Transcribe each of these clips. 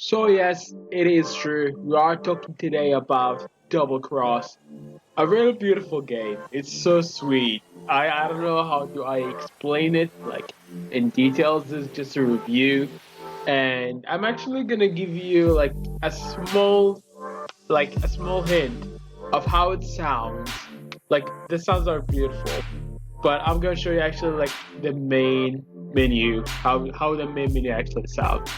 So yes, it is true. We are talking today about Double Cross, a really beautiful game. It's so sweet. I don't know how do I explain it like in details. This is just a review, and I'm actually gonna give you a small a small hint of how it sounds. Like the sounds are beautiful, but I'm gonna show you actually like the main menu, how the main menu actually sounds.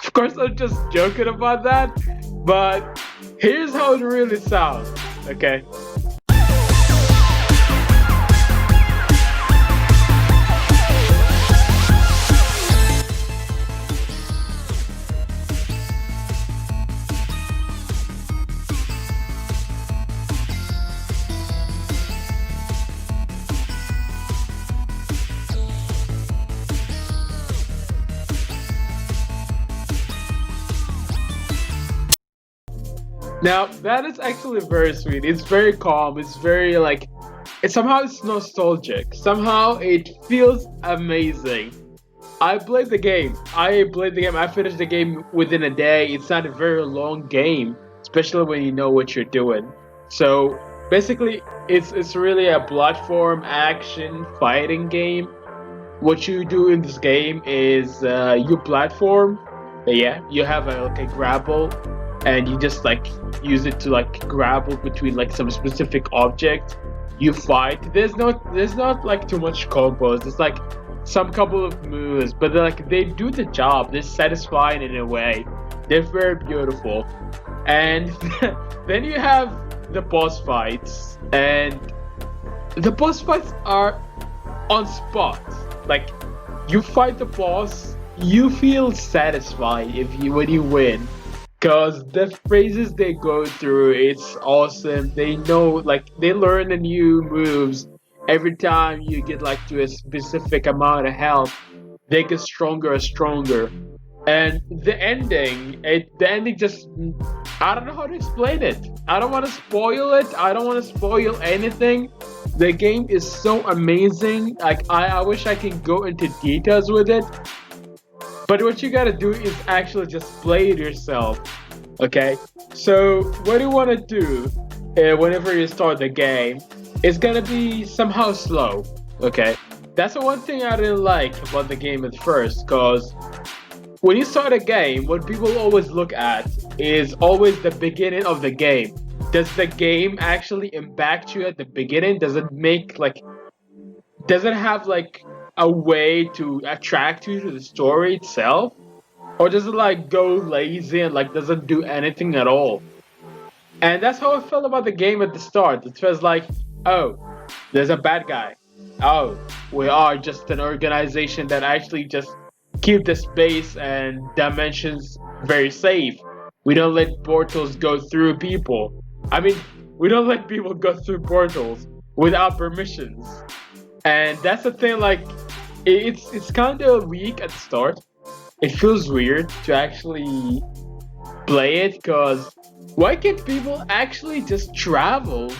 Of course, I'm just joking about that, but here's how it really sounds. Okay. Now that is actually very sweet. It's very calm. It's very somehow it's nostalgic. Somehow it feels amazing. I played the game. I finished the game within a day. It's not a very long game, especially when you know what you're doing. So basically, it's really a platform action fighting game. What you do in this game is you platform. Yeah, you have a grapple, and you just use it to grapple between some specific object. You fight. There's not too much combos. There's some couple of moves, but they do the job. They're satisfying in a way. They're very beautiful. And then you have the boss fights, and the boss fights are on spot. Like you fight the boss, you feel satisfied if you when you win. Cause the phrases they go through, it's awesome. They know, they learn the new moves every time you get to a specific amount of health. They get stronger and stronger. And the ending just, I don't know how to explain it. I don't want to spoil it. I don't want to spoil anything. The game is so amazing. I wish I can go into details with it. But what you gotta do is actually just play it yourself. Okay? So, what you wanna do whenever you start the game is gonna be somehow slow. Okay? That's the one thing I didn't like about the game at first, because when you start a game, what people always look at is always the beginning of the game. Does the game actually impact you at the beginning? Does it make does it have a way to attract you to the story itself? Or does it go lazy and doesn't do anything at all? And that's how I felt about the game at the start. It feels like, oh, there's a bad guy. Oh, we are just an organization that actually just keep the space and dimensions very safe. We don't let portals go through people. I mean, we don't let people go through portals without permissions. And that's the thing, it's kind of weak at the start. It feels weird to actually play it, because why can't people actually just travel?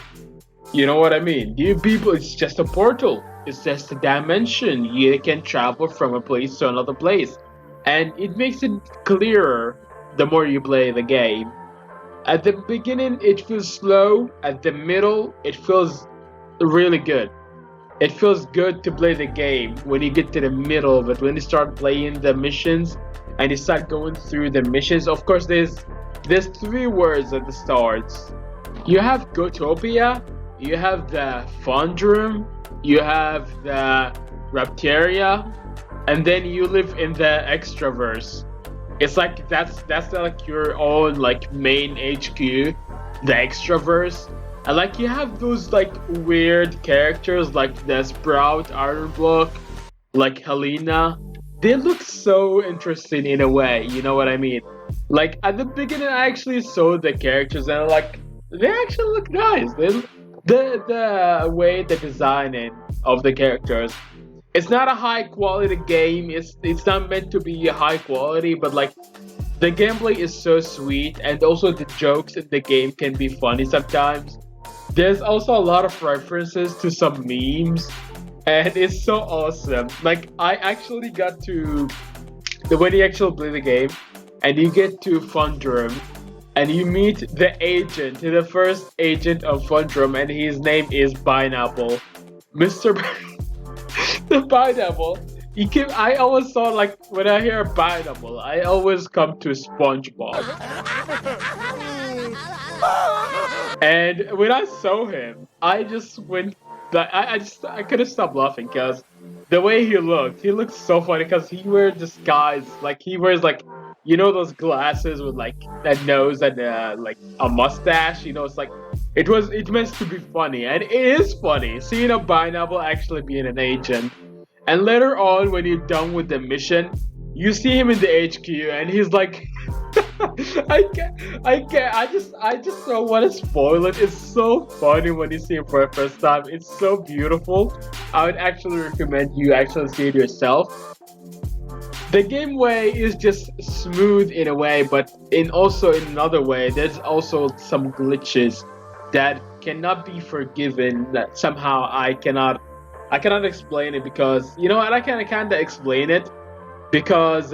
You know what I mean? You people, it's just a portal. It's just a dimension. You can travel from a place to another place. And it makes it clearer the more you play the game. At the beginning, it feels slow. At the middle, it feels really good. It feels good to play the game when you get to the middle of it, when you start playing the missions and you start going through the missions. Of course, there's three words at the start. You have Gotopia, you have the Fundrum, you have the Rapteria, and then you live in the Extraverse. It's that's your own main HQ, the Extraverse. And you have those weird characters like the Sprout, Ironblock, like Helena. They look so interesting in a way, you know what I mean? At the beginning I actually saw the characters and they actually look nice. The way the designing of the characters. It's not a high quality game. It's not meant to be a high quality, but like the gameplay is so sweet, and also the jokes in the game can be funny sometimes. There's also a lot of references to some memes, and it's so awesome. Like I actually got to when you actually play the game, and you get to Fundrum, and you meet the first agent of Fundrum, and his name is Pineapple, Mr. The Pineapple. I always saw like when I hear pineapple, I always come to SpongeBob. And when I saw him, I just went. I couldn't stop laughing because the way he looked so funny because he wears disguise, like he wears like those glasses with like that nose and like a mustache. It's like it meant to be funny, and it is funny seeing a pineapple actually being an agent. And later on, when you're done with the mission, you see him in the HQ, and he's like, I just don't want to spoil it. It's so funny when you see him for the first time. It's so beautiful. I would actually recommend you actually see it yourself. The game way is just smooth in a way, but in another way, there's also some glitches that cannot be forgiven. That somehow I cannot explain it because I can kind of explain it because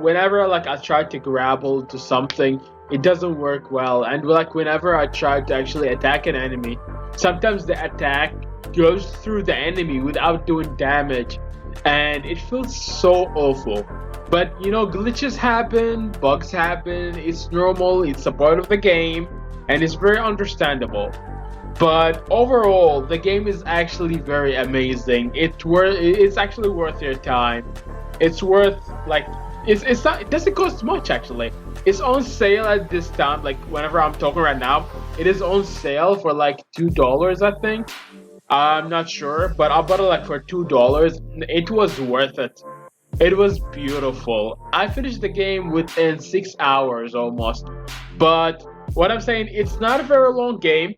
whenever like I try to grapple to something, it doesn't work well, and like whenever I try to actually attack an enemy, sometimes the attack goes through the enemy without doing damage, and it feels so awful. But glitches happen, bugs happen. It's normal. It's a part of the game, and it's very understandable. But overall, the game is actually very amazing. It's actually worth your time. It's worth like it's not. It doesn't cost much actually. It's on sale at this time. Like whenever I'm talking right now, it is on sale for like $2. I think. I'm not sure, but I bought it like for $2. It was worth it. It was beautiful. I finished the game within 6 hours almost. But what I'm saying, it's not a very long game.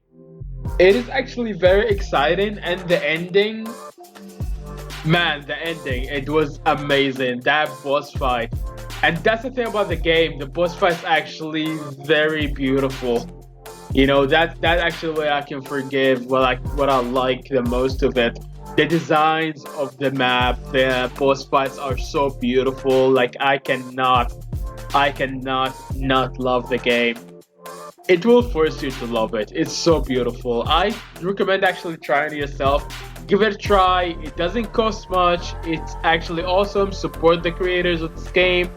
It is actually very exciting, and the ending, man, it was amazing. That boss fight, and that's the thing about the game. The boss fight is actually very beautiful. That actually what I can forgive. What I like the most of it. The designs of the map, the boss fights are so beautiful. Like I cannot not love the game. It will force you to love it. It's so beautiful. I recommend actually trying it yourself. Give it a try. It doesn't cost much. It's actually awesome. Support the creators of this game.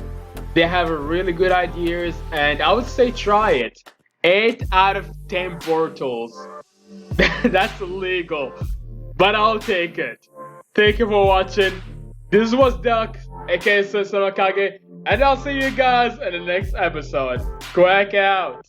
They have really good ideas, and I would say try it. 8 out of 10 portals. That's illegal, but I'll take it. Thank you for watching. This was Duck, aka Sensomakage, and I'll see you guys in the next episode. Quack out.